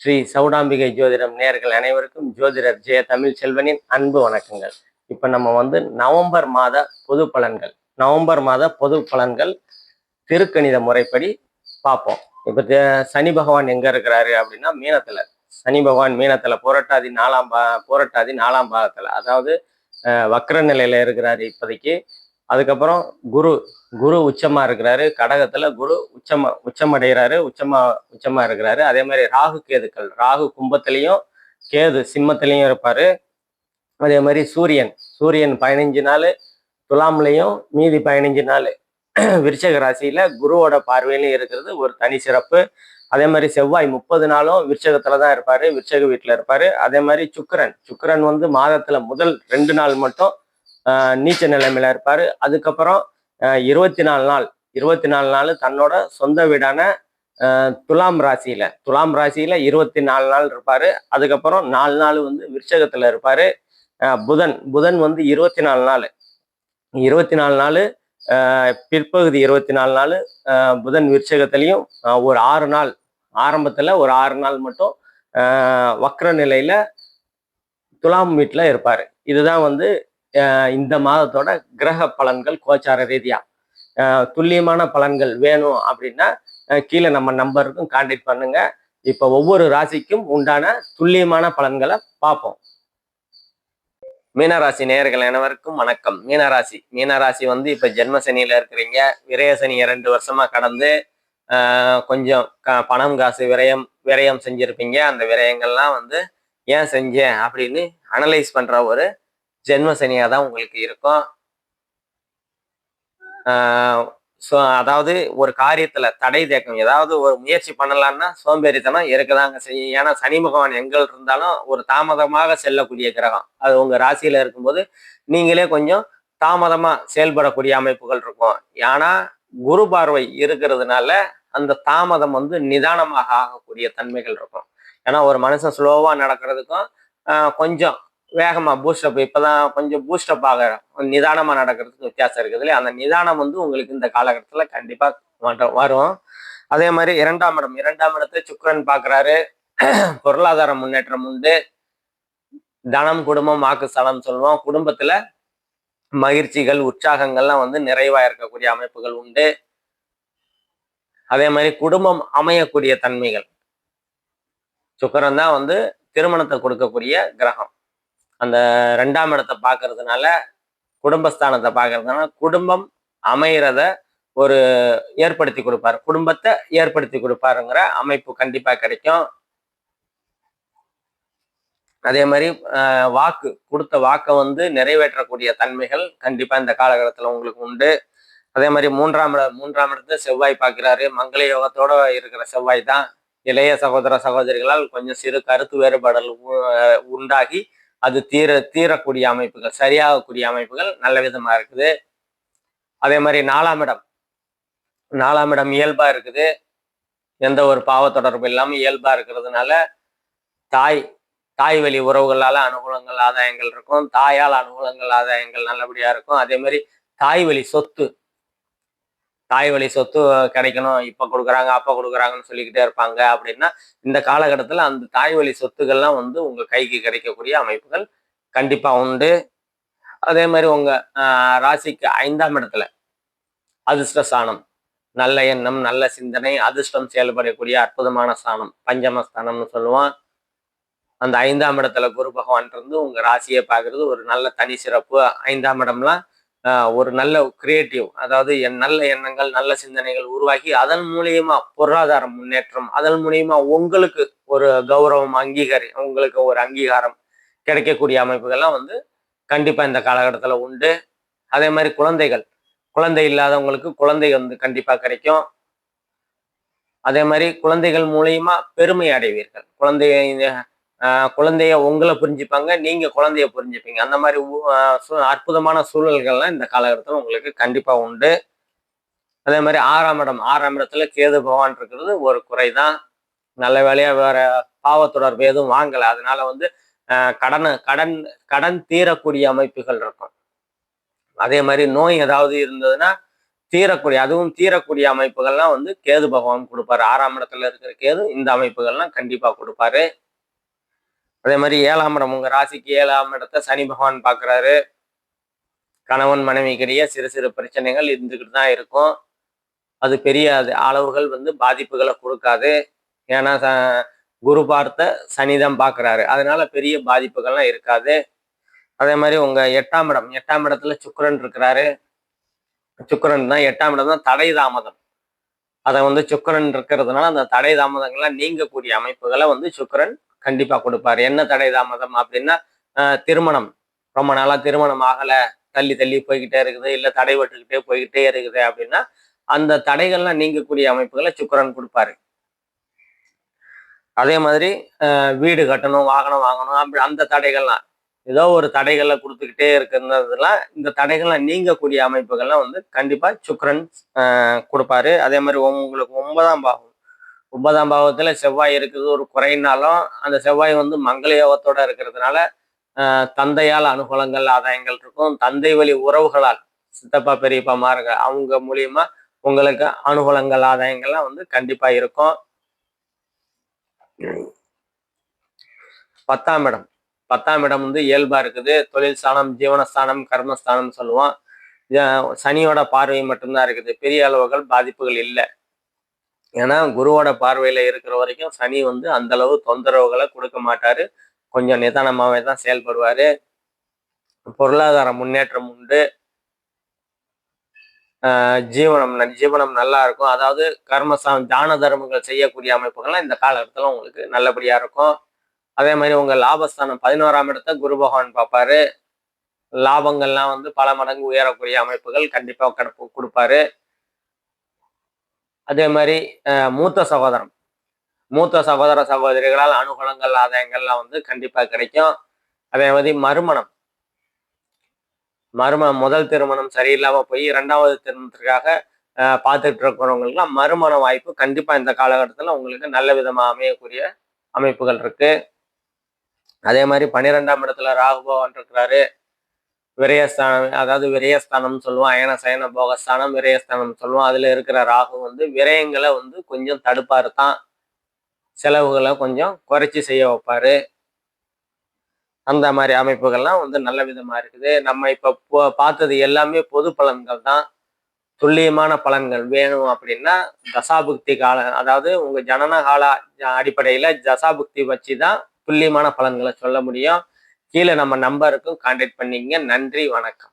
ஸ்ரீ சௌடாம்பிகை ஜோதிடம் நேயர்கள் அனைவருக்கும் ஜோதிடர் ஜெய தமிழ் செல்வனின் அன்பு வணக்கங்கள். இப்ப நம்ம நவம்பர் மாத பொது பலன்கள் திருக்கணித முறைப்படி பார்ப்போம். இப்ப சனி பகவான் எங்க இருக்கிறாரு அப்படின்னா மீனத்துல. சனி பகவான் மீனத்துல புரட்டாதி நாலாம் பாகத்துல, அதாவது வக்ர நிலையில இருக்கிறாரு இப்போதைக்கு. அதுக்கப்புறம் குரு குரு உச்சமா இருக்கிறாரு கடகத்துல. குரு உச்சமடைகிறாரு, உச்சமா இருக்கிறாரு. அதே மாதிரி ராகு கேதுக்கள், ராகு கும்பத்திலையும் கேது சிம்மத்திலையும் இருப்பாரு. அதே மாதிரி சூரியன் 15 நாள் துலாம்லையும், மீதி 15 நாள் விருச்சக ராசியில குருவோட பார்வையிலும் இருக்கிறது ஒரு தனி சிறப்பு. அதே மாதிரி செவ்வாய் 30 நாளும் விருச்சகத்துல தான் இருப்பாரு, விருச்சக வீட்டுல இருப்பாரு. அதே மாதிரி சுக்கிரன் மாதத்துல முதல் 2 நாள் மட்டும் நீச்ச நிலைமையில இருப்பாரு. அதுக்கப்புறம் 24 நாள் தன்னோட சொந்த வீடான துலாம் ராசியில 24 நாள் இருப்பாரு. அதுக்கப்புறம் 4 நாள் விருச்சகத்துல இருப்பாரு. புதன் 24 நாள் பிற்பகுதி 24 நாள் புதன் விருச்சகத்திலையும், ஒரு 6 நாள் ஆரம்பத்துல ஒரு 6 நாள் மட்டும் வக்ர நிலையில துலாம் வீட்டுல இருப்பாரு. இதுதான் இந்த மாதத்தோட கிரக பலன்கள் கோச்சார ரீதியா. துல்லியமான பலன்கள் வேணும் அப்படின்னா கீழே நம்ம நம்பருக்கும் கான்டாக்ட் பண்ணுங்க. இப்ப ஒவ்வொரு ராசிக்கும் உண்டான துல்லியமான பலன்களை பார்ப்போம். மீனராசி நேயர்கள் அனைவருக்கும் வணக்கம். மீனராசி இப்ப ஜென்மசனியில இருக்கிறீங்க. விரயசனி 2 வருஷமா கடந்து கொஞ்சம் பணம் காசு விரயம் செஞ்சிருப்பீங்க. அந்த விரயங்கள்லாம் ஏன் செஞ்சேன் அப்படின்னு அனலைஸ் பண்ற ஒரு ஜென்மசனியா தான் உங்களுக்கு இருக்கும். அதாவது ஒரு காரியத்துல தடை தேக்கம், ஏதாவது ஒரு முயற்சி பண்ணலான்னா சோம்பேறித்தனம் இருக்கதாங்க செய்யும். ஏன்னா சனி பகவான் எங்க இருந்தாலும் ஒரு தாமதமாக செல்லக்கூடிய கிரகம். அது உங்க ராசியில இருக்கும்போது நீங்களே கொஞ்சம் தாமதமா செயல்படக்கூடிய அமைப்புகள் இருக்கும். ஆனா குரு பார்வை இருக்கிறதுனால அந்த தாமதம் நிதானமாக ஆகக்கூடிய தன்மைகள் இருக்கும். ஏன்னா ஒரு மனுஷன் ஸ்லோவா நடக்கிறதுக்கும் கொஞ்சம் வேகமா பூஸ்டப், இப்பதான் கொஞ்சம் பூஸ்டப் ஆக நிதானமா நடக்கிறதுக்கு வித்தியாசம் இருக்குது இல்லையா? அந்த நிதானம் உங்களுக்கு இந்த காலகட்டத்துல கண்டிப்பா வரும். அதே மாதிரி 2ஆம் இடத்தை சுக்கிரன் பாக்குறாரு. பொருளாதார முன்னேற்றம் உண்டு. தனம், குடும்பம், வாக்கு ஸ்தலம் சொல்லுவோம். குடும்பத்துல மகிழ்ச்சிகள் உற்சாகங்கள்லாம் நிறைவா இருக்கக்கூடிய அமைப்புகள் உண்டு. அதே மாதிரி குடும்பம் அமையக்கூடிய தன்மைகள். சுக்கிரன் தான் திருமணத்தை கொடுக்கக்கூடிய கிரகம். அந்த 2ஆம் இடத்தை பார்க்கறதுனால, குடும்பஸ்தானத்தை பார்க்கறதுனால குடும்பம் அமைகிறத ஒரு ஏற்படுத்தி கொடுப்பாரு, குடும்பத்தை ஏற்படுத்தி கொடுப்பாருங்கிற அமைப்பு கண்டிப்பா கிடைக்கும். அதே மாதிரி கொடுத்த வாக்கை நிறைவேற்றக்கூடிய தன்மைகள் கண்டிப்பா இந்த காலகட்டத்துல உங்களுக்கு உண்டு. அதே மாதிரி மூன்றாம் இடத்தை செவ்வாய் பார்க்கிறாரு. மங்கள யோகத்தோட இருக்கிற செவ்வாய் தான். இளைய சகோதர சகோதரிகளால் கொஞ்சம் சிறு கருத்து வேறுபாடுகள் உண்டாகி அது தீரக்கூடிய அமைப்புகள், சரியாகக்கூடிய அமைப்புகள் நல்ல விதமா இருக்குது. அதே மாதிரி 4ஆம் இடம் இயல்பா இருக்குது. எந்த ஒரு பாவ தொடர்பு இல்லாம இயல்பா இருக்கிறதுனால தாய் வழி உறவுகளால அனுகூலங்கள் ஆதாயங்கள் இருக்கும். தாயால் அனுகூலங்கள் ஆதாயங்கள் நல்லபடியா இருக்கும். அதே மாதிரி தாய் வழி சொத்து கிடைக்கணும், இப்ப கொடுக்குறாங்க அப்ப கொடுக்குறாங்கன்னு சொல்லிக்கிட்டே இருப்பாங்க. அப்படின்னா இந்த காலகட்டத்துல அந்த தாய் வழி சொத்துக்கள்லாம் உங்க கைக்கு கிடைக்கக்கூடிய அமைப்புகள் கண்டிப்பா உண்டு. அதே மாதிரி உங்க ராசிக்கு 5ஆம் இடத்துல அதிர்ஷ்ட ஸ்தானம், நல்ல எண்ணம், நல்ல சிந்தனை, அதிர்ஷ்டம் செயல்படக்கூடிய அற்புதமான ஸ்தானம், பஞ்சமஸ்தானம்னு சொல்லுவான். அந்த 5ஆம் இடத்துல குரு பகவான் உங்க ராசியை பார்க்கறது ஒரு நல்ல தனி சிறப்பு. 5ஆம் இடம்லாம் ஒரு நல்ல கிரியேட்டிவ், அதாவது நல்ல எண்ணங்கள், நல்ல சிந்தனைகள் உருவாக்கி அதன் மூலியமா பொருளாதார முன்னேற்றம், அதன் மூலியமா உங்களுக்கு ஒரு கௌரவம், உங்களுக்கு ஒரு அங்கீகாரம் கிடைக்கக்கூடிய அமைப்புகள்லாம் கண்டிப்பா இந்த காலகட்டத்துல உண்டு. அதே மாதிரி குழந்தை இல்லாதவங்களுக்கு குழந்தை கண்டிப்பா கிடைக்கும். அதே மாதிரி குழந்தைகள் மூலியமா பெருமை அடைவீர்கள். குழந்தைய உங்களை புரிஞ்சுப்பாங்க, நீங்க குழந்தைய புரிஞ்சுப்பீங்க. அந்த மாதிரி அற்புதமான சூழல்கள்லாம் இந்த காலகட்டத்தில் உங்களுக்கு கண்டிப்பா உண்டு. அதே மாதிரி 6ஆம் இடத்துல கேது பகவான் இருக்கிறது ஒரு குறைதான். நல்ல வேலையா வேற பாவ தொடர்பு எதுவும் வாங்கல. அதனால கடன் தீரக்கூடிய அமைப்புகள் இருக்கும். அதே மாதிரி நோய் ஏதாவது இருந்ததுன்னா அதுவும் தீரக்கூடிய அமைப்புகள்லாம் வந்து கேது பகவான் கொடுப்பாரு. 6ஆம் இடத்துல இருக்கிற கேது இந்த அமைப்புகள்லாம் கண்டிப்பா கொடுப்பாரு. அதே மாதிரி 7ஆம் இடம், உங்க ராசிக்கு 7ஆம் இடத்தை சனி பகவான் பார்க்குறாரு. கணவன் மனைவிக்கிடையே சிறு சிறு பிரச்சனைகள் இருந்துக்கிட்டு தான் இருக்கும். அது பெரிய அளவுகள் வந்து பாதிப்புகளை கொடுக்காது. ஏன்னா குரு பார்த்த சனி தான் பார்க்குறாரு. அதனால பெரிய பாதிப்புகள்லாம் இருக்காது. அதே மாதிரி உங்க 8ஆம் இடத்துல சுக்கிரன் இருக்கிறாரு. சுக்கிரன் தான் 8ஆம் இடம் தான் தடை தாமதம். அதை வந்து சுக்கிரன் இருக்கிறதுனால அந்த தடை தாமதங்கள்லாம் நீங்கக்கூடிய அமைப்புகளை வந்து சுக்கிரன் கண்டிப்பா கொடுப்பாரு. என்ன தடை தாமதம் அப்படின்னா, திருமணம் ரொம்ப நாளா திருமணம் ஆகலை, தள்ளி தள்ளி போய்கிட்டே இருக்குது, இல்லை தடைபட்டுக்கிட்டே போய்கிட்டே இருக்குது அப்படின்னா அந்த தடைகள்லாம் நீங்கக்கூடிய அமைப்புகளை சுக்கிரன் கொடுப்பாரு. அதே மாதிரி வீடு கட்டணும், வாகனம் வாங்கணும், அப்படி அந்த தடைகள்லாம் ஏதோ ஒரு தடைகளை கொடுத்துக்கிட்டே இருக்கிறதுலாம் இந்த தடைகள்லாம் நீங்கக்கூடிய அமைப்புகள்லாம் வந்து கண்டிப்பா சுக்கிரன் கொடுப்பாரு. அதே மாதிரி உங்களுக்கு 9ஆம் பாவத்துல செவ்வாய் இருக்குது. ஒரு குறைனாலும் அந்த செவ்வாய் வந்து மங்கள யோகத்தோட இருக்கிறதுனால தந்தையால் அனுகூலங்கள் ஆதாயங்கள் இருக்கும். தந்தை வழி உறவுகளால் சித்தப்பா பெரியப்பா மாறுங்க அவங்க மூலியமா உங்களுக்கு அனுகூலங்கள் ஆதாயங்கள்லாம் வந்து கண்டிப்பா இருக்கும். 10ஆம் இடம் வந்து இயல்பா இருக்குது. தொழில் ஸ்தானம், ஜீவனஸ்தானம், கர்மஸ்தானம் சொல்லுவோம். சனியோட பார்வை மட்டும்தான் இருக்குது. பெரிய அளவுகள் பாதிப்புகள் இல்லை. ஏன்னா குருவோட பார்வையில இருக்கிற வரைக்கும் சனி வந்து அந்த அளவு தொந்தரவுகளை கொடுக்க மாட்டாரு. கொஞ்சம் நிதானமாவே தான் செயல்படுவாரு. பொருளாதார முன்னேற்றம் உண்டு. ஜீவனம் நல்லா இருக்கும். அதாவது தான தர்மங்கள் செய்யக்கூடிய அமைப்புகள்லாம் இந்த காலகட்டத்தில் உங்களுக்கு நல்லபடியா இருக்கும். அதே மாதிரி உங்க லாபஸ்தானம் 11ஆம் இடத்தை குரு பகவான் பார்ப்பாரு. லாபங்கள்லாம் வந்து பல மடங்கு உயரக்கூடிய அமைப்புகள் கண்டிப்பா கொடுப்பாரு. அதே மாதிரி மூத்த சகோதர சகோதரிகளால் அனுகூலங்கள் ஆதாயங்கள்லாம் வந்து கண்டிப்பா கிடைக்கும். அதே மாதிரி முதல் திருமணம் சரியில்லாம போய் 2வது திருமணத்திற்காக பார்த்துட்டு இருக்கிறவங்களுக்குலாம் மறுமண வாய்ப்பு கண்டிப்பா இந்த காலகட்டத்தில் உங்களுக்கு நல்ல விதமா அமையக்கூடிய அமைப்புகள் இருக்கு. அதே மாதிரி 12ஆம் இடத்துல ராகு பகவான் இருக்கிறாரு. விரயஸ்தானம், அதாவது விரயஸ்தானம் சொல்லுவோம். அயன சயன போகஸ்தானம், விரயஸ்தானம் சொல்லுவோம். அதுல இருக்கிற ராகு வந்து விரயங்களை வந்து கொஞ்சம் தடுப்பாரு தான். செலவுகளை கொஞ்சம் குறைச்சி செய்ய வைப்பாரு. அந்த மாதிரி அமைப்புகள்லாம் வந்து நல்ல விதமா இருக்குது. நம்ம இப்ப பார்த்தது எல்லாமே பொது பலன்கள் தான். துல்லியமான பலன்கள் வேணும் அப்படின்னா தசாபுக்தி அதாவது உங்க ஜனன கால அடிப்படையில தசாபுக்தி வச்சு தான் துல்லியமான பலன்களை சொல்ல முடியும். கீழே நம்ம நம்பருக்கும் கான்டாக்ட் பண்ணிங்க. நன்றி, வணக்கம்.